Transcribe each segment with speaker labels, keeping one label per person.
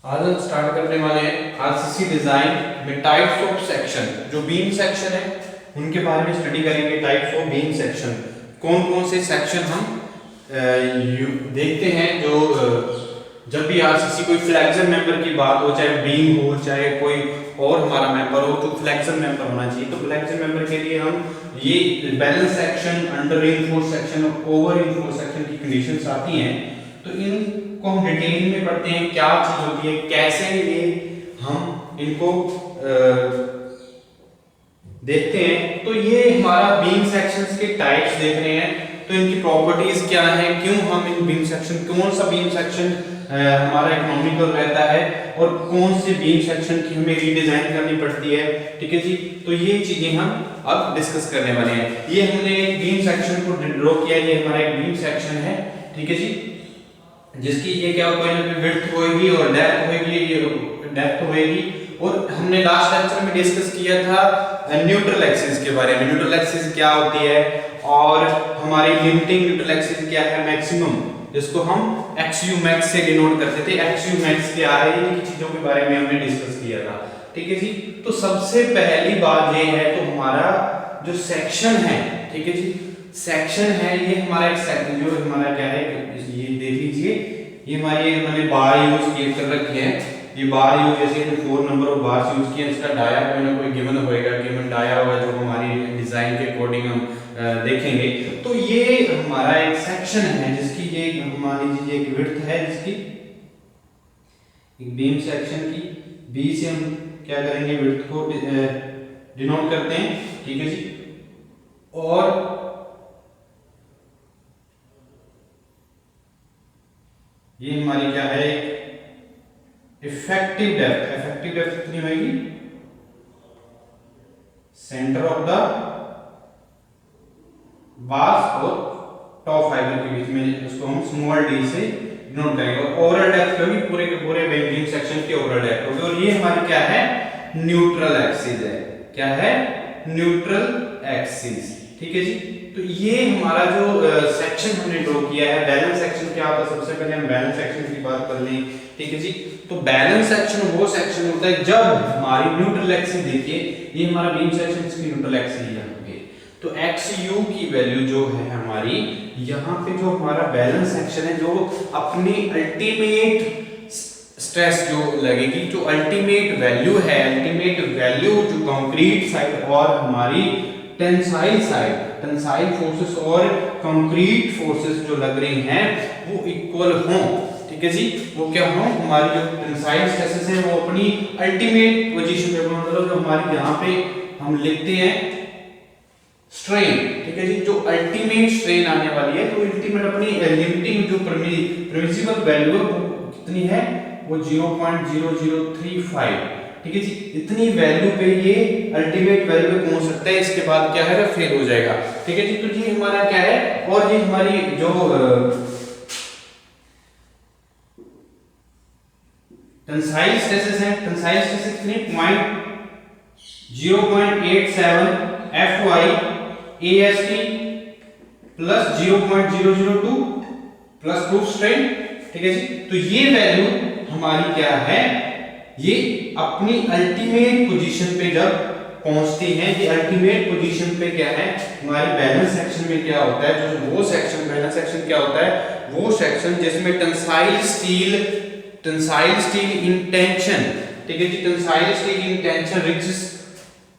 Speaker 1: आज हम स्टार्ट करने वाले हैं आरसीसी डिजाइन में टाइप्स ऑफ सेक्शन। जो बीम सेक्शन है उनके बारे में स्टडी करेंगे। टाइप्स ऑफ बीम सेक्शन, कौन कौन से सेक्शन हम देखते हैं। जो जब भी आरसीसी कोई फ्लेक्सर मेंबर की बात हो, चाहे बीम हो चाहे कोई और हमारा मेंबर हो, तो फ्लेक्सर मेंबर होना चाहिए। तो फ्लेक्सर मेंबर के लिए हम ये balance section, under reinforced section और ओवर रीइंफोर्स्ड सेक्शन की कंडीशंस आती हैं। तो इनको हम डिटेल में पढ़ते हैं, क्या चीज होती है, कैसे ये हम इनको देखते हैं। तो ये हमारा बीम सेक्शंस के टाइप्स देख रहे हैं। तो इनकी प्रॉपर्टीज क्या है, क्यों हम इन बीम सेक्शन, कौन सा बीम सेक्शन हमारा इकोनॉमिकल रहता है और कौन से बीम सेक्शन की हमें रीडिजाइन करनी पड़ती है। ठीक है जी, तो ये चीजें हम अब डिस्कस करने वाले हैं। ये हमने एक बीम सेक्शन को ड्रॉ किया, ये हमारा एक बीम सेक्शन है। ठीक है जी, जिसकी ये क्या होगी, विड्थ होगी और डेप्थ होगी, ये डेप्थ होगी। और हमने लास्ट लेक्चर में डिस्कस किया था न्यूट्रल एक्सिस के बारे में। न्यूट्रल एक्सिस क्या होती है और हमारी लिमिटिंग न्यूट्रल एक्सिस क्या है, मैक्सिमम, जिसको हम एक्सयू मैक्स से डिनोट करते थे। एक्सयू मैक्स क्या है, इन चीजों के बारे में हमने डिस्कस किया था। ठीक है जी, तो सबसे पहली बात ये है, तो हमारा जो सेक्शन है, ठीक है जी, सेक्शन है, ये हमारा एक सेक्शन जो हमारा क्या है, ये देख लीजिए, ये हमारी मैंने बार यूज कर रखी है। ये बार यूज, जैसे 4 नंबर ऑफ बार्स यूज किए, इसका डाया कोई ना कोई गिवन होएगा, गिवन डाया होगा जो हमारी डिजाइन के अकॉर्डिंग हम देखेंगे। तो ये हमारा एक सेक्शन है जिसकी ये मान लीजिए एक विड्थ है, जिसकी एक बीम सेक्शन की बी से हम क्या करेंगे, विड्थ को डिनोट करते हैं। ठीक है जी, और ये हमारी क्या है, इफेक्टिव डेप्थ। इफेक्टिव डेप्थ कितनी होगी, सेंटर ऑफ द बार्स और टॉप फाइबर के बीच में, इसको हम स्मॉल डी से डिनोट करेंगे। और ओवरऑल डेप्थ होगी पूरे के पूरे बीम सेक्शन की ओवरऑल डेप्थ होगी। और ये हमारी क्या है, न्यूट्रल एक्सिस है। क्या है, न्यूट्रल एक्सिस। ठीक है जी, तो ये हमारा जो सेक्शन हमने ड्रॉ किया है। बैलेंस सेक्शन क्या होता है, सबसे पहले हम बैलेंस सेक्शन की बात कर लें। ठीक है जी, तो बैलेंस सेक्शन वो सेक्शन होता है जब हमारी न्यूट्रल एक्सिस, देखिए ये हमारा बीम सेक्शन की न्यूट्रल एक्सिस है। तो XU की वैल्यू जो है हमारी, यहाँ पे जो हमारा बैलेंस सेक्शन है, जो अपनी अल्टीमेट स्ट्रेस जो लगेगी, जो अल्टीमेट वैल्यू है, अल्टीमेट वैल्यू जो कंक्रीट साइड और हमारी टेंसाइल साइड, टेंसाइल फोर्सेस और कंक्रीट फोर्सेस जो लग रही हैं वो इक्वल हों। ठीक है जी, वो क्या हो, हमारी जो टेंसाइल स्ट्रेसेस हैं वो अपनी अल्टीमेट पोजीशन पे, मतलब जो हमारी यहाँ पे हम लिखते हैं स्ट्रेन। ठीक है जी, जो अल्टीमेट स्ट्रेन आने वाली है, तो अल्टीमेट अपनी लिमिटिंग जो परमिसिबल वैल्यू कितनी है, वो 0.0035। ठीक है जी, इतनी वैल्यू पे ये अल्टीमेट वैल्यू पे पहुंच सकता है। इसके बाद क्या है, फेल हो जाएगा। ठीक है जी, तो ये हमारा क्या है, और ये हमारी जो टेंसाइल स्ट्रेसेस हैं, टेंसाइल स्ट्रेसेस कितने, 0.87 FY AST plus 0.002 plus proof strain. ठीक है जी, तो ये वैल्यू हमारी क्या है, ये अपनी अल्टीमेट पोजीशन पे जब पहुंचती है, ये अल्टीमेट पोजीशन पे क्या है, हमारी बैलेंस सेक्शन में क्या होता है, जो वो सेक्शन, बैलेंस सेक्शन क्या होता है, वो सेक्शन जिसमें टेंसाइल स्टील इन टेंशन। ठीक है जी, tensile steel in tension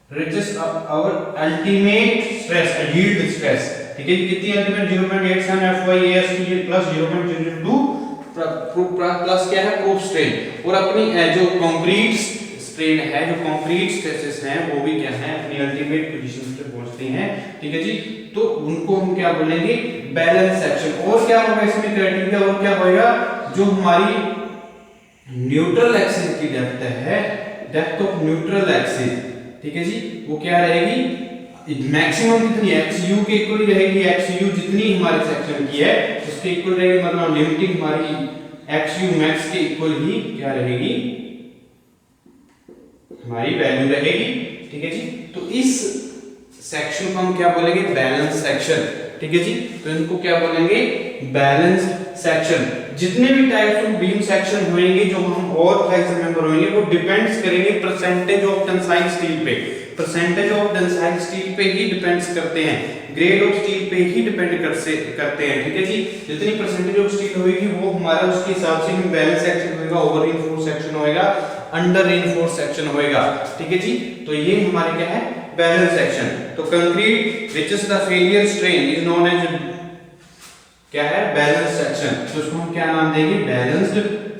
Speaker 1: reaches our ultimate stress, yield stress। ठीक है, कितनी ultimate, 0.87 FY AST plus 0.002 plus क्या है, प्रूफ स्ट्रेन। और अपनी जो कंक्रीट स्ट्रेन है, जो कंक्रीट स्ट्रेसेस हैं, वो भी क्या है, अपनी अल्टीमेट पोजीशन पे पहुंचती हैं। ठीक है जी, तो उनको हम क्या बोलेंगे, बैलेंस सेक्शन। और क्या होगा इसमें क्राइटेरिया, और क्या होगा, जो हमारी न्यूट्रल एक्सिस की डेप्थ है, डेप्थ ऑफ न्यूट्रल एक्सिस, ठीक है जी, वो क्या रहेगी, मैक्सिमम कितनी, XU के इक्वल रहेगी। XU जितनी हमारे सेक्शन की है उसके इक्वल रहेगी, मतलब लिमिटिंग हमारी XU मैक्स के इक्वल ही क्या रहेगी, हमारी वैल्यू रहेगी। ठीक है जी, तो इस सेक्शन को हम क्या बोलेंगे, बैलेंस सेक्शन। ठीक है जी, तो इनको क्या बोलेंगे, बैलेंस सेक्शन। जितने भी टाइप्स ऑफ बीम सेक्शन होंगे जो हम और फ्लेक्सिबल मेंबर होंगे वो डिपेंड्स करेंगे परसेंटेज ऑफ टेंसाइल स्टील पे, परसेंटेज ऑफ टेंसाइल स्टील पे ही डिपेंड्स करते हैं, ग्रेड ऑफ स्टील पे ही डिपेंड करते हैं, ठीक है जी। जितनी परसेंटेज ऑफ स्टील होगी वो हमारा उसके हिसाब से भी बैलेंस सेक्शन होगा, ओवर रीइंफोर्स सेक्शन होगा, अंडर रीइंफोर्स सेक्शन होगा, ठीक है जी। तो ये हमारे क्या है बैलेंस सेक्शन। तो concrete which is the failure strain is known as क्या है बैलेंस सेक्शन। तो इसको हम क्या नाम देंगे बैलेंस्ड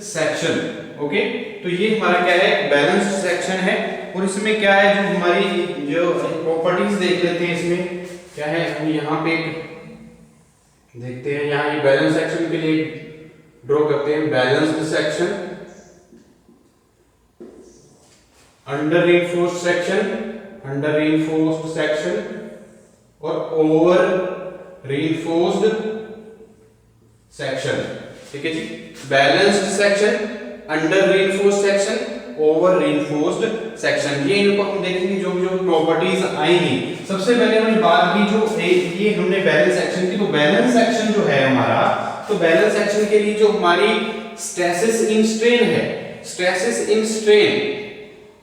Speaker 1: सेक्शन, ओके। तो ये हमारा क्या है बैलेंस्ड सेक्शन है। और इसमें क्या है जो हमारी जो प्रॉपर्टीज देख लेते हैं इसमें क्या है, हम यहाँ पे देखते हैं, यहाँ ये बैलेंस सेक्शन के लिए ड्रॉ करते हैं balanced section, under reinforced section, under reinforced section और ओवर रीइंफोर्स्ड सेक्शन, ठीक है जी। Balanced section, under reinforced section, over reinforced section, ये इनको हम देखेंगे जो जो प्रॉपर्टीज आएंगी। सबसे पहले हमने बात की जो ये हमने बैलेंस सेक्शन की, तो बैलेंस सेक्शन जो है हमारा, तो बैलेंस सेक्शन के लिए जो हमारी स्ट्रेसेस इन स्ट्रेन है, स्ट्रेसेस इन स्ट्रेन,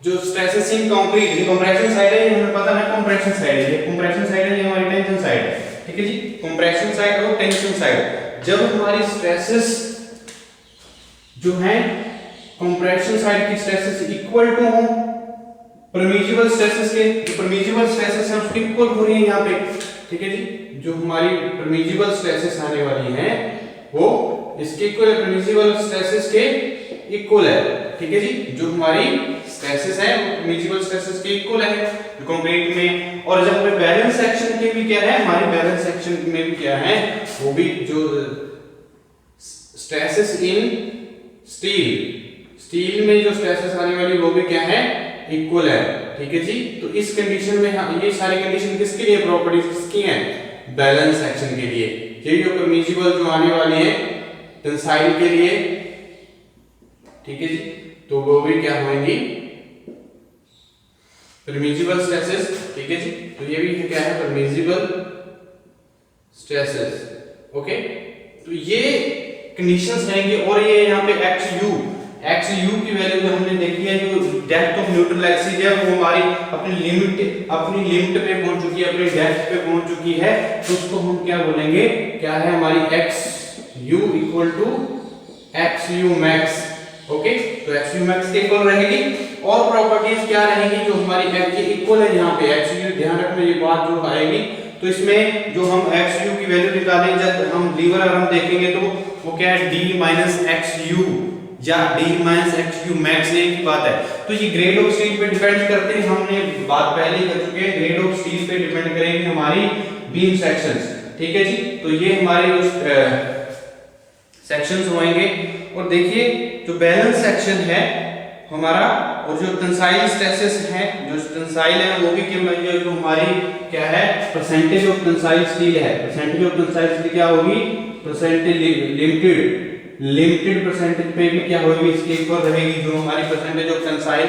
Speaker 1: जो स्ट्रेसेस इन कंक्रीट, ये कंप्रेशन साइड है, हमें पता है कंप्रेशन साइड है, ये कंप्रेशन साइड है, ये हमारी टेंशन साइड है, ठीक है जी। कंप्रेशन साइड और टेंशन साइड, जब हमारी स्ट्रेसेस जो हैं कंप्रेशन साइड की स्ट्रेसेस इक्वल टू हो परमिसिबल स्ट्रेसेस के, जो परमिसिबल स्ट्रेसेस हैं उसकी इक्वल हो रही है यहाँ पे, ठीक है जी। जो हमारी परमिसिबल स्ट्रेसेस आने वाली हैं वो इसके इक्वल है, परमिसिबल स्ट्रेसेस के इक्वल है, ठीक है जी। जो हमारी स्ट्रेसेस है वो परमिसिबल स्ट्रेसेस के इक्वल है कंक्रीट में। और जब हमें बैलेंस सेक्शन के भी क्या है, हमारे बैलेंस सेक्शन में भी क्या है, वो भी जो स्ट्रेसेस इन स्टील, स्टील में जो स्ट्रेसेस आने वाली वो भी क्या है इक्वल है, ठीक है जी। तो इस कंडीशन में ये सारी कंडीशन किसके लिए, प्रॉपर्टीज किसकी हैं, बैलेंस सेक्शन के लिए। ये जो परमिसिबल जो आने वाली है टेंसाइल के लिए, ठीक है जी, तो वो भी क्या होंगी परमिसिबल स्ट्रेसेस, ठीक है जी। तो ये भी क्या है परमिसिबल स्ट्रेसेस, ओके। तो ये कंडीशंस रहेंगे। और ये यहाँ पे XU की वैल्यू जो हमने देखी है, जो डेप्थ ऑफ न्यूट्रल एक्सिस है वो हमारी अपनी लिमिट पे पहुंच चुकी है, अपनी डेप्थ पे पहुंच चुकी है, तो उसको हम क्या बोलेंगे, क्या है हमारी XU equal to XU max, okay. तो XU मैक्स के इक्वल रहेगी। और प्रॉपर्टीज क्या रहेंगी जो हमारी X के इक्वल है, यहाँ पे XU ध्यान रखना ये बात जो आएगी। तो इसमें जो हम XU की वैल्यू निकालें, जब हम लीवर अगर हम देखेंगे तो वो क्या है D माइनस XU या D माइनस XU मैक्स, एक ही बात है। तो ये ग्रेड ऑफ स्टील पे डिपेंड करते हैं, हमने बात पहले ही कर चुके हैं, ग्रेड ऑफ स्टील पे डिपेंड करेंगे हमारी बीम सेक्शंस, ठीक है जी। तो ये हमारे जो सेक्शंस होंगे। और देखिए जो बैलेंस सेक्शन है हमारा, और जो टेंसाइल स्ट्रेसेस हैं, जो टेंसाइल है वो भी जो हमारी क्या है परसेंटेज ऑफ टेंसाइल स्टील है, परसेंटेज ऑफ टेंसाइल स्टील क्या होगी, परसेंटेज लिमिटेड परसेंटेज पे भी क्या होगी इसके इक्वल रहेगी, जो हमारी परसेंटेज ऑफ टेंसाइल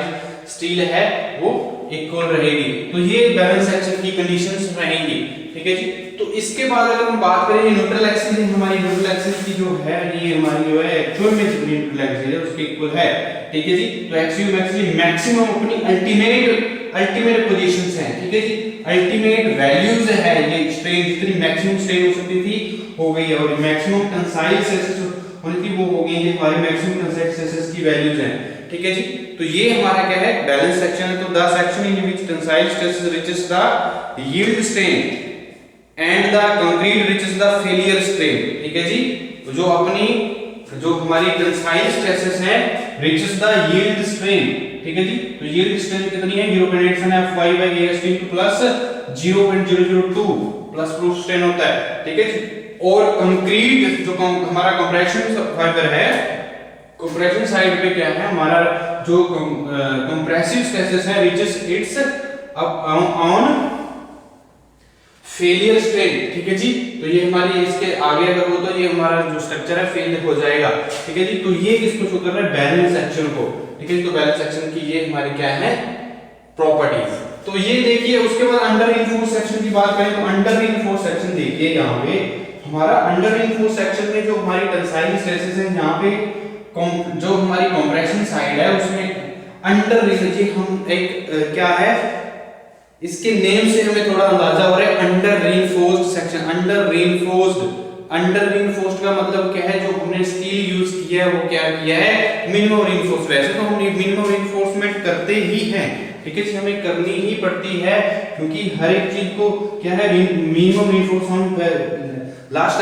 Speaker 1: स्टील है वो इक्वल रहेगी। तो ये बैलेंस सेक्शन की कंडीशंस रहेंगी, ठीक है जी। तो इसके बाद अगर हम बात करें न्यूट्रल एक्सिस, हमारी न्यूट्रल एक्सिस की जो है ये हमारी जो है एक्चुअल में जितनी न्यूट्रल एक्सिस है उसके इक्वल है, ठीक है जी। तो XU मैक्सिमम अपनी अल्टीमेट पोजीशंस हैं, ठीक है जी, अल्टीमेट वैल्यूज है, ये स्ट्रेन जितनी मैक्सिमम स्ट्रेन हो सकती थी हो गई है, और मैक्सिमम टेंसाइल स्ट्रेसेस होनी थी वो हो गई है, हमारी मैक्सिमम टेंसाइल स्ट्रेसेस की वैल्यूज हैं, ठीक है जी। तो ये हमारा क्या है बैलेंस सेक्शन है। तो the section in which tensile stresses reaches the yield strain and the concrete reaches the failure strain, ठीक है जी। तो जो हमारी टेंसाइल स्ट्रेसेस हैं रीचेस द यील्ड स्ट्रेन, ठीक है जी। तो यील्ड स्ट्रेन कितनी है, 0.85/AST plus 0.002 plus proof strain होता है, ठीक है जी। और कंक्रीट जो हमारा कंप्रेशन फाइबर है, कंप्रेशन साइड पे क्या है हमारा जो कंप्रेसिव स्ट्रेसेस है reaches it's on failure strain, ठीक है जी। तो ये हमारी इसके आगे अगर हो तो ये हमारा जो स्ट्रक्चर है फेल हो जाएगा, ठीक है जी। तो ये किसको शो कर रहा है बैलेंस सेक्शन को, ठीक है जी। तो बैलेंस सेक्शन की ये हमारी क्या है प्रॉपर्टीज। तो ये देखिए उसके बाद अंडर रीइंफोर्स्ड सेक्शन की बात करें तो अंडर रीइंफोर्स्ड सेक्शन देखिए यहाँ पे हमारा अंडर रीइंफोर्स्ड सेक्शन में जो हमारी टेंसाइल स्ट्रेसेस हैं यहाँ पे जो हमारी कंप्रेशन साइड है उसमें अंडर रीन हम एक क्या है इसके नेम से हमें थोड़ा अंदाजा हो रहा है under reinforced section. Under reinforced का मतलब क्या है, जो हमने स्टील यूज किया है वो क्या किया है मिनिमम रीइंफोर्स। वैसे तो हम मिनिमम रीइंफोर्समेंट करते ही हैं, ठीक है जी, हमें करनी ही पड़ती है क्योंकि हर एक चीज को क्या है मिनिमम रीइंफोर्स हम लास्ट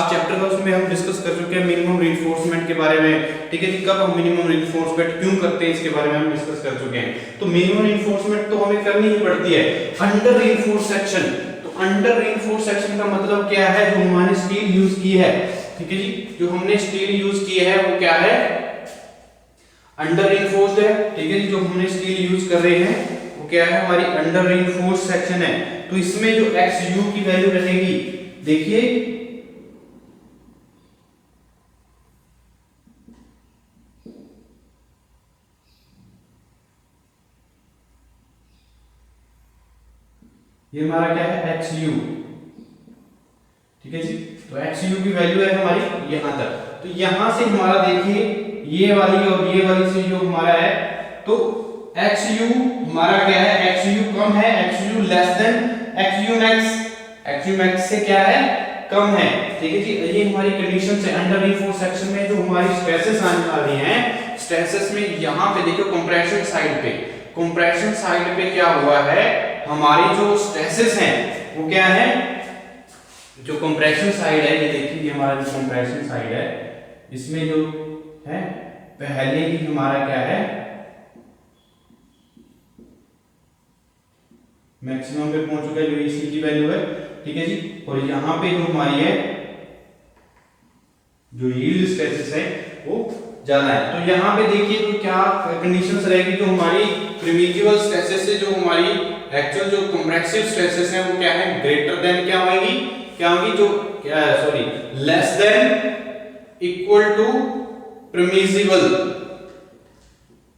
Speaker 1: चैप्टर था उसमें हम डिस्कस कर चुके हैं मिनिमम रीइंफोर्समेंट के बारे में, ठीक है जी, कब हम मिनिमम रीइंफोर्समेंट क्यों करते हैं इसके बारे में हम डिस्कस कर चुके हैं। तो मिनिमम रीइंफोर्समेंट तो हमें करनी ही पड़ती है। अंडर रीइंफोर्स्ड सेक्शन, तो अंडर रीइंफोर्स्ड सेक्शन का मतलब क्या है, जो हमने स्टील यूज की है, ठीक है जी, जो हमने स्टील यूज की है वो क्या है अंडर रीइंफोर्स्ड है, ठीक है जी, जो हमने स्टील यूज कर रहे हैं वो क्या है हमारी अंडर रीइंफोर्स्ड सेक्शन है। तो इसमें जो XU की वैल्यू रहेगी, देखिए ये हमारा क्या है XU, ठीक है जी, तो XU की वैल्यू है हमारी यहां तक। तो यहां से हमारा देखिए ये वाली और ये वाली से जो हमारा है, तो XU हमारा क्या है, XU कम है, XU less than XU max, XU max से क्या है कम है, ठीक है जी। ये हमारी कंडीशन से अंडर रीइंफोर्स्ड सेक्शन में जो हमारी स्ट्रेसेस आने वाली हैं, स्ट्रेसेस में यहां पे देखो कंप्रेशन साइड पे क्या हुआ है, हमारी जो स्ट्रेसेस हैं वो क्या है, जो कंप्रेशन साइड है, ये देखिए ये हमारा जो कंप्रेशन साइड है इसमें जो है पहले ही हमारा क्या है मैक्सिमम पे पहुंच चुका है, जो इसी की वैल्यू है, ठीक है जी। और यहाँ पे जो हमारी है जो यील्ड स्ट्रेसेस है वो ज्यादा है। तो यहाँ पे देखिए तो क्या कंडीशंस रहेगी, जो हमारी प्रिमिटिवल स्ट्रेसेस से जो हमारी एक्चुअल जो कंप्रेसिव स्ट्रेसेस हैं वो क्या है ग्रेटर देन क्या होगी जो क्या sorry less than equal to permissible,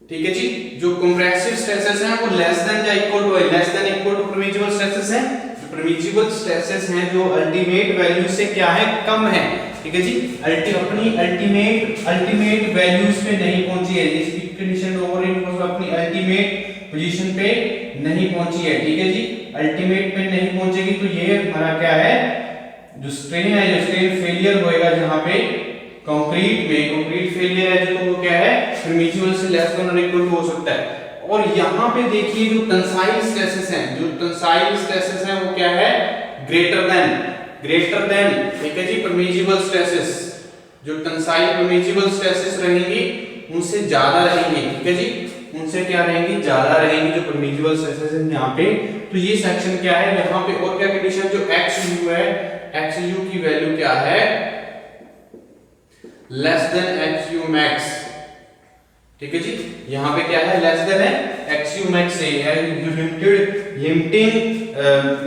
Speaker 1: ठीक है जी। जो कंप्रेसिव स्ट्रेसेस हैं वो लेस देन या इक्वल टू है, less than equal to permissible stresses हैं। जो परमिसिबल स्ट्रेसेस हैं जो अल्टीमेट वैल्यू से क्या है कम है, ठीक है जी, अपनी अल्टीमेट वैल्यूज पे नहीं पहुंची है, इसकी कंडीशन ओवर इनफोर्स अपनी अल्टीमेट पोजीशन पे नहीं पहुंची है, ठीक है जी, अल्टीमेट पे नहीं पहुंचेगी तो ये हमारा क्या है जो स्ट्रेन है, जो स्ट्रेन फेलियर होएगा जहां पे कंक्रीट फेलियर है जो वो क्या है परमिसिबल से लेस देन और इक्वल टू हो सकता है। और यहां पे देखिए जो टेंसाइल स्ट्रेसेस हैं वो क्या है ग्रेटर देन, ठीक है जी, परमिसिबल स्ट्रेसेस, जो टेंसाइल परमिसिबल स्ट्रेसेस रहेंगी उनसे ज्यादा रहेंगी, ठीक है जी, उनसे क्या रहेंगी ज्यादा रहेंगी जो परमिसिबल स्ट्रेसेस हैं यहां पे। तो ये सेक्शन क्या है यहां पे, और क्या कंडीशन जो XU है, XU की वैल्यू क्या है लेस देन XU मैक्स, ठीक है जी, यहां पे क्या है लेस देन है XU मैक्स से है, जो limiting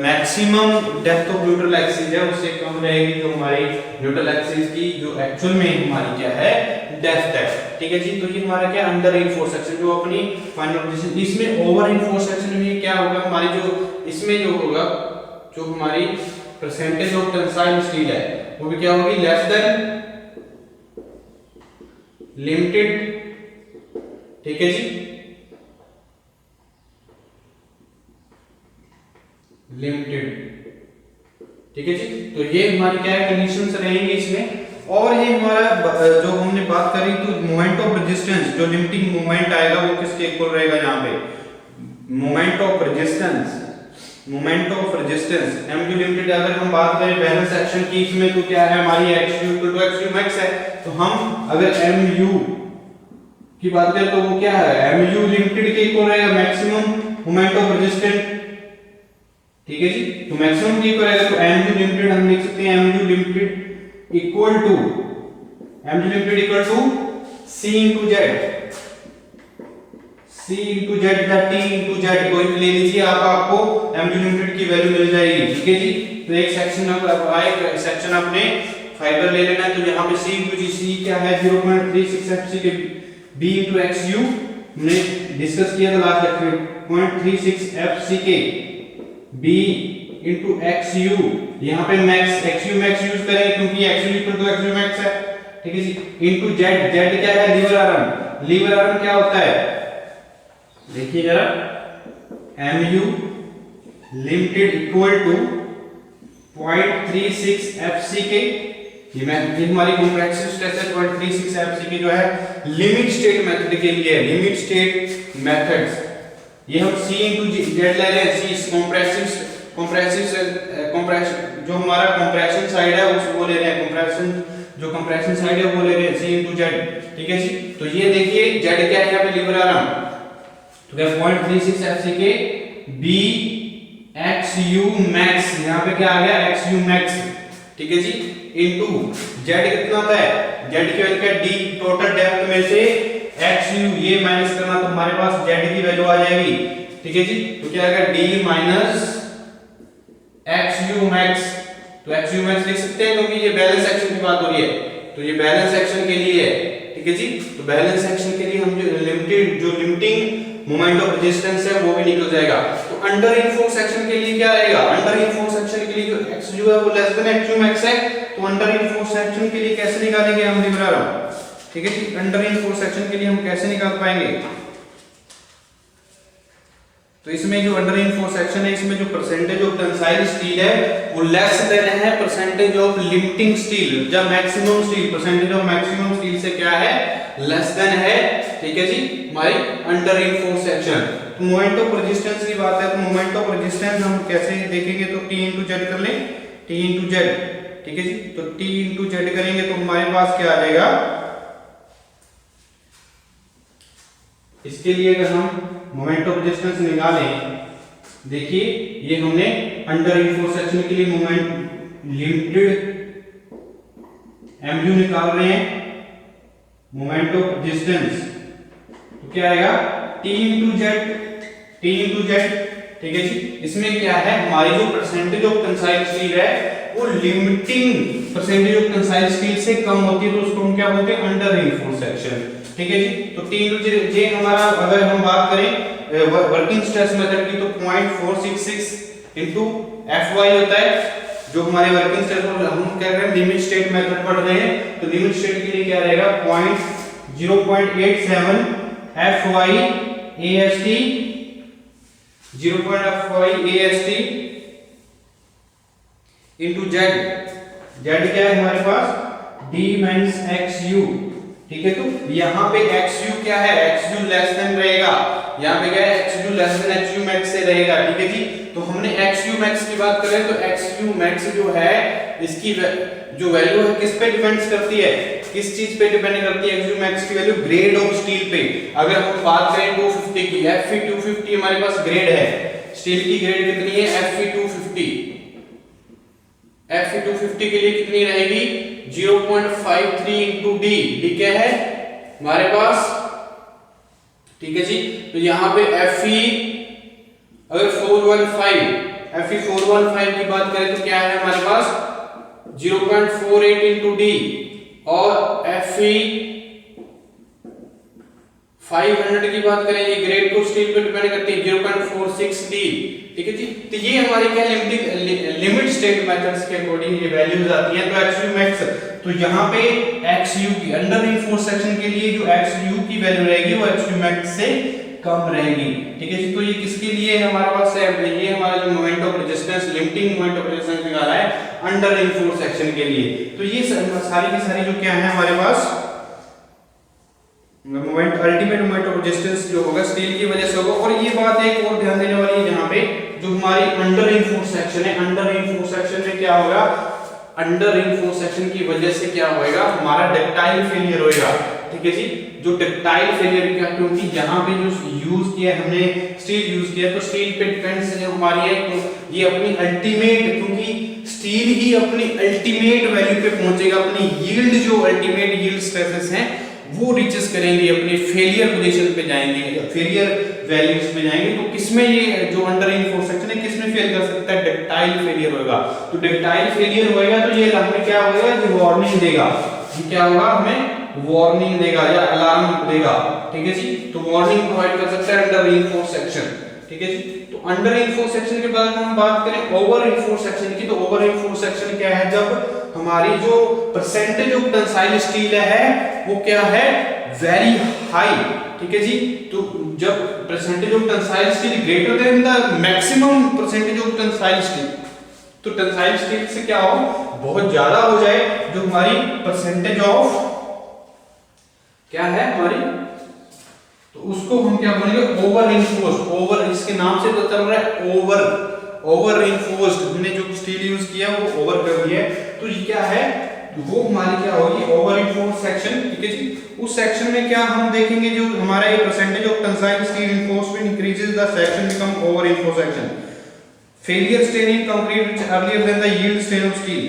Speaker 1: maximum depth of neutral axis है उससे कम रहेगी जो हमारी न्यूट्रल एक्सिस की जो एक्चुअल में हमारी क्या है डेप्थ है, ठीक है जी। तो ये हमारा क्या अंडर रीइंफोर्स्ड सेक्शन जो अपनी फाइनल पोजीशन। इसमें ओवर रीइंफोर्स्ड सेक्शन में क्या होगा हमारी जो इसमें जो होगा जो हमारी परसेंटेज ऑफ टेंसाइल स्टील है वो भी क्या होगी लेस देन लिमिटेड, ठीक है जी, लिमिटेड, ठीक है जी। तो ये हमारी क्या है कंडीशंस रहेंगी इसमें। और ये हमारा जो हमने बात करी तो मोमेंट ऑफ रेजिस्टेंस, जो लिमिटिंग मोमेंट आएगा वो किसके इक्वल रहेगा, यहाँ पे moment of resistance MU limited. अगर हम बात करें बैलेंस सेक्शन की इसमें तो क्या है हमारी XU मैक्स है, तो हम अगर MU की बात करें तो वो क्या है MU लिमिटेड के इक्वल रहेगा मैक्सिमम मोमेंट ऑफ रेजिस्टेंस, ठीक है जी। तो मैक्सिमम की इक्वल रहेगा तो MU लिमिटेड हम लिख सकते हैं MU limited equal to C into Z या T into Z कोई भी ले लीजिए आप, आपको MU लिमिटेड की वैल्यू मिल जाएगी, ठीक है जी। तो एक सेक्शन आपने फाइबर ले लेना है, तो यहाँ पे C into G, C क्या है 0.36 FC के B into XU हमने डिस्कस किया था लास्ट लेक्चर में 0.36 FC के B into XU, यहाँ पे मैक्स XU मैक्स यूज करेंगे क्योंकि XU equal to XU max है, ठीक है जी, इनटू जेड, जेड क्या है, लीवर आर्म, लीवर आर्म क्या होता है, देखिए जरा, mu limited equal to 0.36 FCK, ये हमारी कॉम्प्रेसिव स्ट्रेस है 0.36 FCK जो है लिमिट स्टेट मेथड के लिए, लिमिट स्टेट मेथड्स, ये हम C इंटू जेड ले रहे हैं, C कंप्रेसिव जो हमारा कंप्रेशन साइड है उसको ले रहे हैं, जो कंप्रेशन साइड है वो ले रहे हैं C इंटू जेड, ठीक है जी। तो ये देखिए जेड क्या है यहाँ पे, लीवर आर्म, तो क्या 0.36 FCK B XU max, यहाँ पे क्या आ गया XU max, ठीक है जी, इनटू जेड कितना होता है, जेड की वैल्यू क्या, D टोटल डेप्थ में से XU ये माइनस करना तो हमारे पास जेड की वैल्यू आ जाएगी, ठीक है जी। तो क्या आएगा D माइनस XU max, तो XU max लिख सकते हैं क्योंकि ये बैलेंस सेक्शन की बात हो रही है, तो ये बैलेंस सेक्शन के लिए है, ठीक है जी। तो बैलेंस सेक्शन के लिए हम जो लिमिटिंग मोमेंट ऑफ रेजिस्टेंस है वो भी निकल जाएगा। तो अंडर इनफोर्स सेक्शन के लिए क्या रहेगा, अंडर इनफोर्स सेक्शन के लिए जो XU है वो लेस देन XU max है, तो अंडर इनफोर्स सेक्शन के लिए कैसे निकालेंगे हम लीवर आर्म, ठीक है जी, अंडर इनफोर्स सेक्शन के लिए हम कैसे निकाल पाएंगे, तो इसमें जो अंडर इनफोर्स सेक्शन है इसमें जो परसेंटेज ऑफ टेंसाइल स्टील है वो लेस देन है परसेंटेज ऑफ लिमिटिंग स्टील, जब maximum steel, percentage of maximum steel से क्या है, लेस देन है, ठीक है जी, हमारी अंडर इनफोर्स सेक्शन। तो मोमेंट ऑफ रेजिस्टेंस की बात है, तो मोमेंट ऑफ रेजिस्टेंस हम कैसे देखेंगे, तो T इंटू जेड कर लें, T इंटू जेड, ठीक है जी। तो T इंटू जेड करेंगे तो हमारे पास क्या आ जाएगा, इसके लिए अगर हम मोमेंट ऑफ रेजिस्टेंस निकालें, देखिए ये हमने अंडर इनफोर्स सेक्शन के लिए मोमेंट लिमिटेड mu निकाल रहे हैं, मोमेंट ऑफ रेजिस्टेंस, तो क्या आएगा T into Z, T into Z, ठीक है जी। इसमें क्या है, हमारी जो परसेंटेज ऑफ टेंसाइल स्टील है वो limiting percentage of tensile steel से कम होती है, तो उसको हम क्या बोलते हैं, अंडर इनफोर्स सेक्शन, ठीक है जी। तो T इंटू जे हमारा, अगर हम बात करें वर्किंग स्ट्रेस मेथड की, तो 0.466 इंटू Fy होता है जो हमारे वर्किंग स्ट्रेस, हम क्या कर रहे हैं, लिमिट स्टेट मेथड पढ़ रहे हैं, तो लिमिट स्टेट के लिए क्या रहेगा, 0.87 Fy AST, 0.Fy AST into Z, Z क्या है हमारे पास, D माइनस XU, ठीक है। तो यहाँ पे XU क्या है, XU लेस देन रहेगा, यहाँ पे क्या है, XU less than XU max से रहेगा, ठीक है जी। तो हमने XU max की बात करें तो XU max जो है इसकी जो वैल्यू है किस पे डिपेंड करती है, किस चीज पे डिपेंड करती है, XU max की वैल्यू ग्रेड ऑफ स्टील पे। अगर हम बात करें 250 की, Fe250 हमारे पास ग्रेड है, स्टील की ग्रेड कितनी है, Fe250, Fe250 के लिए कितनी रहेगी, 0.53 इंटू D, D क्या है हमारे पास, ठीक है जी। तो यहाँ पे Fe अगर 415 की बात करें तो क्या है हमारे पास, 0.48 इंटू D, और Fe 500 की बात करें, ये ग्रेड को स्टील पे डिपेंड करती है, 0.46 D, ठीक है जी। तो ये हमारी क्या लिमिट स्टेट मेथड्स के अकॉर्डिंग ये वैल्यूज आती हैं। तो XU max, तो यहाँ पे XU की अंडर इनफोर्स सेक्शन के लिए जो XU की वैल्यू रहेगी वो XU max से कम रहेगी, ठीक है जी। तो ये किसके लिए हमारे पास है, ये हमारा जो moment of resistance, limiting moment of resistance निकाला है अंडर इनफोर्स सेक्शन के लिए। तो ये सारी की सारी जो क्या है हमारे पास moment, ultimate moment of resistance जो होगा स्टील की वजह से होगा। और ये बात एक और ध्यान देने वाली है, यहाँ पे जो हमारी अंडर इनफोर्स सेक्शन है, अंडर इनफोर्स सेक्शन में क्या होगा, अंडर इनफोर्स सेक्शन की वजह से क्या होएगा, हमारा डक्टाइल फेलियर होएगा, ठीक है जी। जो डक्टाइल फेलियर क्या, क्योंकि यहाँ पे जो यूज किया हमने स्टील यूज किया, तो स्टील पे डिपेंड जो हमारी है, तो ये अपनी अल्टीमेट, क्योंकि स्टील ही अपनी अल्टीमेट वैल्यू पे पहुंचेगा, अपनी यील्ड जो अल्टीमेट यील्ड स्ट्रेसेस हैं वो रीचेस करेंगे, अपने फेलियर पोजीशन पे जाएंगे, फेलियर वैल्यूज पे जाएंगे। तो किसमें ये जो अंडर इनफोर्स सेक्शन है किसमें फेल कर सकता है, डक्टाइल फेलियर होगा। तो डक्टाइल फेलियर होएगा तो ये हमें क्या होगा, ये वार्निंग देगा, ये क्या होगा, हमें वार्निंग देगा या अलार्म देगा, ठीक है जी। तो वार्निंग प्रोवाइड कर सकता है अंडर इनफोर्स सेक्शन, ठीक है जी। तो अंडर इनफोर्स सेक्शन के बाद हम बात करें ओवर इनफोर्स सेक्शन की, तो ओवर इनफोर्स सेक्शन क्या है, जब हमारी जो परसेंटेज ऑफ टेंसाइल स्टील है वो क्या है, वेरी हाई। ठीक है जी, तो जब percentage of tensile steel greater than the maximum percentage of tensile steel, तो टेंसाइल स्टील से क्या हो, बहुत ज्यादा हो जाए जो हमारी परसेंटेज ऑफ क्या है हमारी, तो उसको हम क्या बोलेंगे, ओवर रिइंफोर्स्ड। ओवर, इसके नाम से तो चल रहा है ओवर रिइंफोर्स्ड, हमने जो स्टील यूज किया वो ओवर कर दिया है, तो ये क्या है, वो हमारी क्या होगी, ओवर रिइंफोर्स्ड सेक्शन। ठीक है जी, उस सेक्शन में क्या हम देखेंगे, जो हमारा ये percentage of tensile steel reinforcement increases the section become over reinforced section. Failure strain in concrete which earlier than the yield strain of steel,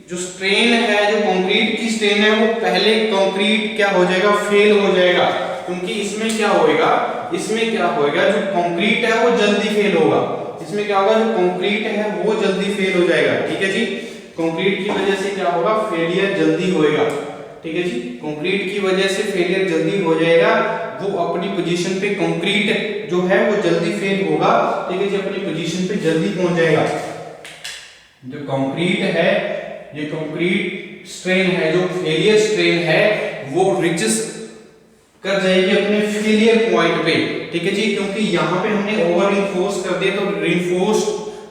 Speaker 1: जो स्ट्रेन है, जो कंक्रीट की स्ट्रेन है, वो पहले कंक्रीट क्या हो जाएगा, फेल हो जाएगा, क्योंकि इसमें क्या होएगा, जो कंक्रीट है वो जल्दी फेल होगा। इसमें क्या होगा, जो कंक्रीट है वो जल्दी फेल हो जाएगा। ठीक है जी, कंक्रीट की वजह से क्या होगा, फेलियर जल्दी होएगा। ठीक है जी, कंक्रीट की वजह से फेलियर जल्दी हो जाएगा, वो अपनी पोजीशन पे कंक्रीट जो है वो जल्दी फेल होगा। ठीक है जी, अपनी पोजीशन पे जल्दी पहुंच जाएगा। जो कंक्रीट है, ये कंक्रीट स्ट्रेन है, जो फेलियर स्ट्रेन है, वो रिचेस कर जाएगी अपने फेलियर पॉइंट पे। ठीक है जी, क्योंकि यहाँ पे हमने ओवर रिइंफोर्स कर दिया, तो रिइंफोर्स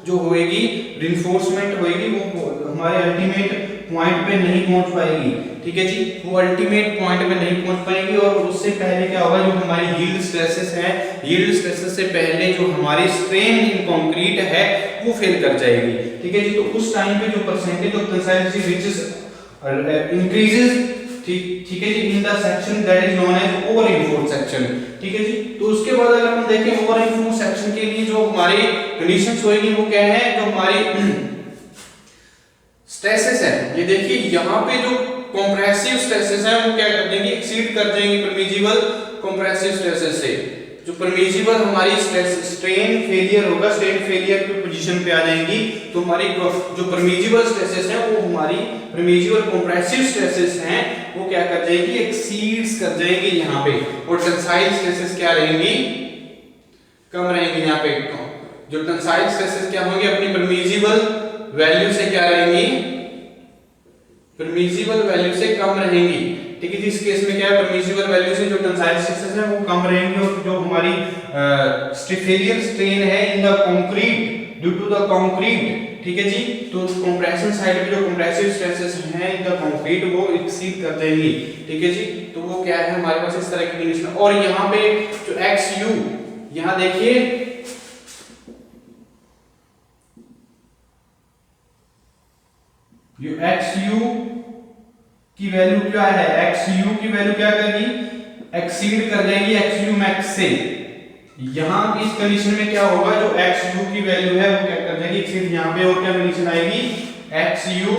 Speaker 1: जो होएगी, रिइंफोर्समेंट होएगी, वो हमारे अल्टीमेट पॉइंट पे नहीं पहुंच पाएगी। ठीक है जी, वो अल्टीमेट पॉइंट पे नहीं पहुंच पाएगी, और उससे पहले क्या होगा, जो हमारी यील्ड स्ट्रेसेस हैं, यील्ड स्ट्रेसेस से पहले जो हमारी स्ट्रेन इन कंक्रीट है वो फेल कर जाएगी। ठीक है जी, तो उस टाइम पे जो percentage of tensile stress reaches increases, ठीक है जी, in the section that is known as over reinforced section. ठीक है जी, तो उसके बाद अगर हम देखें ओवर रिइंफोर्स्ड सेक्शन के लिए जो हमारी कंडीशंस होएगी वो क्या है, जो हमारी स्ट्रेसेस है, ये देखिए यहाँ पे जो कंप्रेसिव स्ट्रेसेस है वो क्या कर देंगे, एक्सीड कर जाएंगे परमिजिबल कंप्रेसिव स्ट्रेसेस से। जो परमिजिबल हमारी स्ट्रेन फेलियर होगा, स्ट्रेन फेलियर की पोजीशन पे आ जाएंगी, तो हमारी जो परमिजिबल स्ट्रेसेस हैं वो हमारी परमिजिबल कंप्रेसिव स्ट्रेसेस हैं वो क्या कर जाएगी, एक्सीड्स कर जाएंगी यहाँ पे, और टेंसाइल स्ट्रेसेस क्या रहेंगी, कम रहेंगी। यहाँ पे जो टेंसाइल स्ट्रेसेस क्या होंगे, अपनी परमिजिबल वैल्यू से क्या रहेंगी, परमिजिबल वैल्यू से कम रहेंगी। ठीक है जी, इस केस में क्या है, परमिजिबल वैल्यू से जो टेंसाइल स्ट्रेसेस है वो कम रहेंगे, और जो हमारी फेलियर स्ट्रेन है in the concrete due to the concrete, ठीक है जी, तो कंप्रेशन साइड पे जो कंप्रेसिव स्ट्रेसेस हैं इन द कंक्रीट वो एक्सीड कर जाएंगी। ठीक है जी, तो वो क्या है हमारे पास इस तरह की कंडीशन। और यहाँ पे जो XU, यहाँ देखिए ये XU की वैल्यू क्या है, XU की वैल्यू क्या करेगी, एक्सीड कर जाएगी XU मैक्स से। यहां इस कंडीशन में क्या होगा, जो XU की वैल्यू है वो क्या कर जाएगी, एक्सीड। यहां पे और क्या कंडीशन आएगी, XU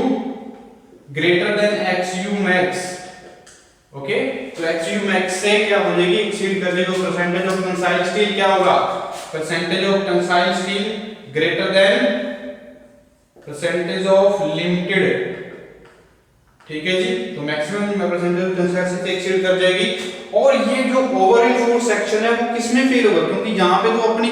Speaker 1: greater than XU max. Okay, तो XU मैक्स से क्या हो जाएगी, एक्सीड कर जाएगी। परसेंटेज ऑफ टेंसाइल स्टील क्या होगा, percentage of tensile steel greater than percentage of limited. ठीक है जी, तो maximum percentage of tensile steel exceed कर जाएगी। और ये जो ओवर रिइंफोर्स्ड सेक्शन है वो किसमें फेल होगा, क्योंकि यहाँ पे तो अपनी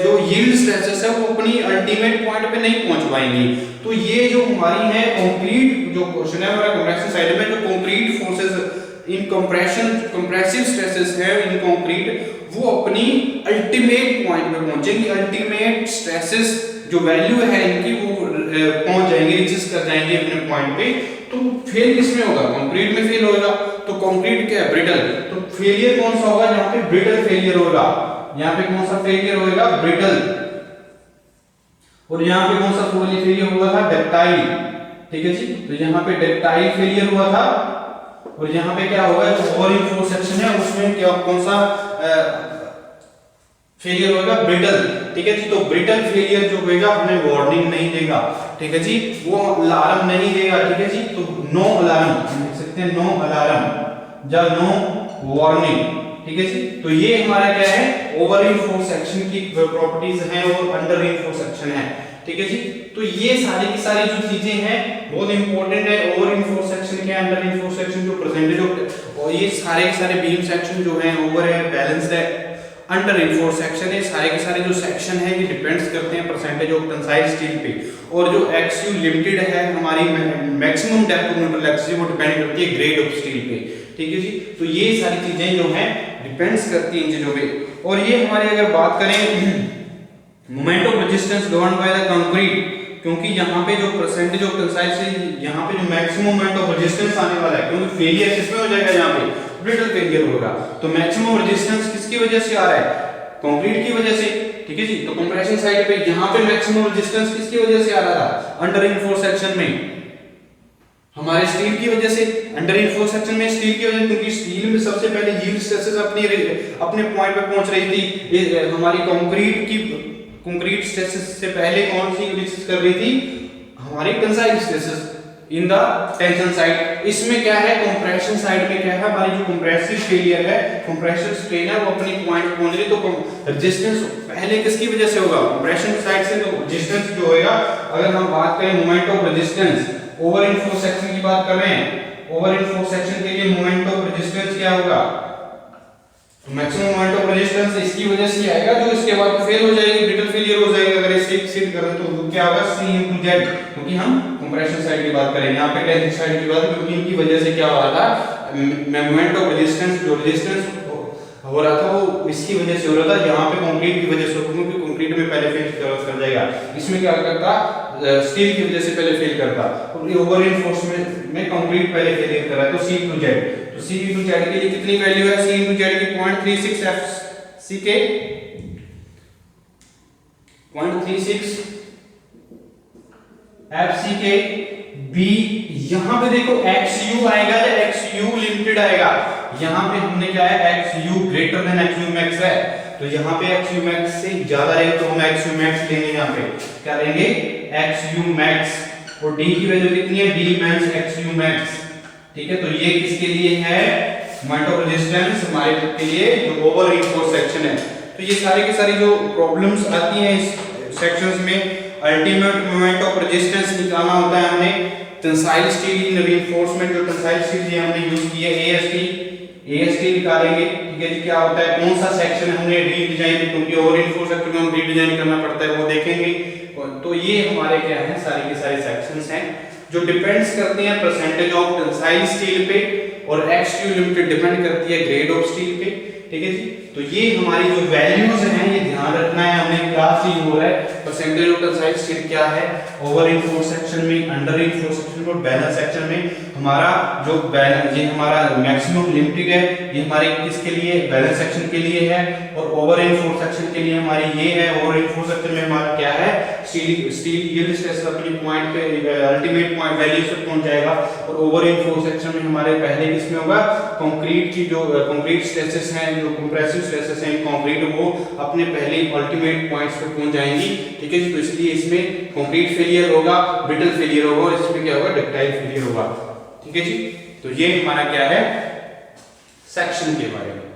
Speaker 1: जो यील्ड स्ट्रेसेस है वो अपनी अल्टीमेट पॉइंट पे नहीं पहुंच पाएंगी। तो ये जो हमारी है कंक्रीट जो क्वेश्चन है हमारा कंप्रेसिव साइड में, जो concrete forces in compression compressive stresses है इन कंक्रीट, वो अपनी अल्टीमेट पॉइंट पे पहुंचेंगी। अल्टीमेट स्ट्रेसेस जो वैल्यू है इनकी वो पहुंच जाएंगे, रीचेस कर जाएंगे अपने पॉइंट पे। तो फेल किसमें होगा, कंक्रीट में फेल होगा। तो कंक्रीट क्या है, ब्रिटल। तो फेलियर कौन सा होगा, यहाँ पे ब्रिटल फेलियर होगा। यहाँ पे कौन सा फेलियर होगा, ब्रिटल। और यहाँ पे कौन सा फेलियर हुआ था, डक्टाइल। ठीक है जी, तो यहाँ पे डक्टाइल फेलियर हुआ था। और यहाँ पे क्या होगा, जो ओवर रिइंफोर्स्ड सेक्शन है उसमें क्या कौन सा फेलियर होगा, ब्रिटल। ठीक है जी, तो ब्रिटल फेलियर जो होगा हमें वार्निंग नहीं देगा। ठीक है जी, वो अलार्म नहीं देगा। ठीक है जी, तो नो अलार्म लिख सकते हैं, नो अलार्म या नो वार्निंग। ठीक है जी, तो ये हमारा क्या है, ओवर रिइंफोर्स्ड सेक्शन की प्रॉपर्टीज हैं और अंडर रिइंफोर्स्ड सेक्शन है। ठीक है जी, तो ये सारी की सारी जो चीजें हैं बहुत इंपॉर्टेंट है। ओवर रिइंफोर्स्ड सेक्शन क्या है, अंडर रिइंफोर्स्ड सेक्शन जो परसेंटेज ऑफ, और ये सारे के सारे बीम सेक्शन जो है ओवर है, बैलेंस्ड है, अंडर रिइंफोर्स्ड सेक्शन है। सारे के सारे जो सेक्शन है ये डिपेंड्स करते हैं परसेंटेज ऑफ टेंसाइल स्टील पे। और जो XU लिमिटेड है हमारी maximum depth of neutral axis वो डिपेंड करती है ग्रेड ऑफ स्टील पे। ठीक है जी, तो ये सारी चीजें जो हैं डिपेंड्स करती हैं इन चीजों पे। और ये हमारी अगर बात करें moment of resistance govern by the concrete, क्योंकि यहाँ पे जो परसेंटेज ऑफ टेंसाइल से यहाँ पे जो मैक्सिमम मोमेंट ऑफ रेजिस्टेंस आने वाला है, क्योंकि फेलियर किसमें हो जाएगा, यहाँ पे ब्रिटल फेलियर होगा। तो मैक्सिमम रेजिस्टेंस किसकी वजह से आ रहा है, कंक्रीट की वजह से। ठीक है जी, तो कंप्रेशन साइड पे यहाँ पे मैक्सिमम रेजिस्टेंस किसकी वजह से आ रहा था, अंडर रिइंफोर्स्ड सेक्शन में हमारे स्टील की वजह से। अंडर रिइंफोर्स्ड सेक्शन में स्टील की वजह, क्योंकि स्टील में सबसे पहले यील्ड स्ट्रेसेस अपने पॉइंट पे पहुंच रही थी। हमारी कंक्रीट स्ट्रेसेस से पहले कौन सी रिलीज कर रही थी, हमारी tensile stresses in the tension side. इसमें क्या है, कंप्रेशन साइड में क्या है, हमारी जो कंप्रेसिव फेलियर है, कंप्रेसिव स्ट्रेन है, वो अपनी पॉइंट पे पहुंच रही, तो रेजिस्टेंस पहले किसकी वजह से होगा, कंप्रेशन साइड से। तो रेजिस्टेंस जो होगा, अगर हम बात करें moment of resistance over enforce section की बात कर रहे हैं, ओवर इनफोर्स सेक्शन के लिए मोमेंट ऑफ रेजिस्टेंस क्या होगा, मैक्सिमम मोमेंट ऑफ रेजिस्टेंस इसकी वजह से आएगा, जो इसके बाद फेल हो जाएगी, ब्रिटल फेलियर हो जाएगा। अगर इसे एक्सीड कर दे तो क्या होगा, C * Z, क्योंकि हम कंप्रेशन साइड की बात करें, यहाँ पे टेंशन साइड की बात, क्योंकि इनकी वजह से क्या हो रहा था, मोमेंट ऑफ रेजिस्टेंस जो रेजिस्टेंस हो रहा था वो इसकी वजह से हो रहा था, यहाँ पे कंक्रीट की वजह से, क्योंकि कंक्रीट में पहले फेल कर जाएगा। इसमें क्या करता, स्टील की वजह से पहले फेल करता, क्योंकि ओवर रिइंफोर्समेंट में कंक्रीट पहले फेलियर कर रहा है। तो C * Z, तो C * Z के लिए कितनी वैल्यू है, C * Z की 0.36 FC के 0.36 FC के B। यहां पे देखो XU आएगा या XU लिमिटेड आएगा, यहां पे हमने क्या है, XU greater than XU max है, तो यहां पे XU मैक्स से ज्यादा रहेगा तो हम XU मैक्स लेंगे, यहां पे क्या लेंगे, XU मैक्स। और D की वैल्यू कितनी है, D मैक्स XU मैक्स। ठीक है, तो ये किसके लिए है, मोमेंट ऑफ रेजिस्टेंस हमारे के लिए जो ओवर रिइंफोर्स्ड सेक्शन है। तो ये सारी की सारी जो प्रॉब्लम्स आती हैं इस सेक्शंस में, अल्टीमेट मोमेंट ऑफ रेजिस्टेंस निकालना होता है हमने। टेंसाइल स्टील इन रिइंफोर्समेंट, जो टेंसाइल स्टील हमने यूज की है, AST निकालेंगे। ठीक है जी, क्या होता है, कौन सा सेक्शन हमने रीडिजाइन, क्योंकि ओवर रिइंफोर्स्ड सेक्शन में हम रीडिजाइन करना पड़ता है, वो देखेंगे। तो ये हमारे क्या है, सारी के सारे सेक्शंस हैं जो डिपेंड्स करते हैं परसेंटेज ऑफ टेंसाइल स्टील पे, और XU लिमिटेड डिपेंड करती है ग्रेड ऑफ स्टील पे। ठीक है जी, तो ये हमारी जो वैल्यूज हैं ये ध्यान रखना है हमें, क्या चीज हो रहा है, परसेंटेज ऑफ टेंसाइल स्टील क्या है, ओवर इनफोर्स सेक्शन में, अंडर इनफोर्स सेक्शन में, बैलेंस सेक्शन में। हमारा जो बैलेंस, ये हमारा मैक्सिमम लिमिटेड है, ये हमारे किसके लिए, बैलेंस सेक्शन के लिए है, और ओवर इनफोर्स सेक्शन के लिए हमारी ये है, ओवर इनफोर्स सेक्शन में हमारा क्या है, स्टील यील्ड स्ट्रेस अपनी पॉइंट पे अल्टीमेट पॉइंट वैल्यू से पहुंच जाएगा। और ओवर इनफोर्स सेक्शन में हमारे पहले किसमें होगा, कंक्रीट की जो कंक्रीट स्ट्रेसेस हैं, जो कंप्रेसिव स्ट्रेसेस हैं कंक्रीट, वो अपने पहले अल्टीमेट पॉइंट्स पे पहुंच जाएंगी। ठीक है जी, तो इसलिए इसमें कंक्रीट फेलियर होगा, ब्रिटल फेलियर होगा, और इसमें क्या होगा, डक्टाइल फेलियर होगा। ठीक है जी, तो ये हमारा क्या है, सेक्शन के बारे में।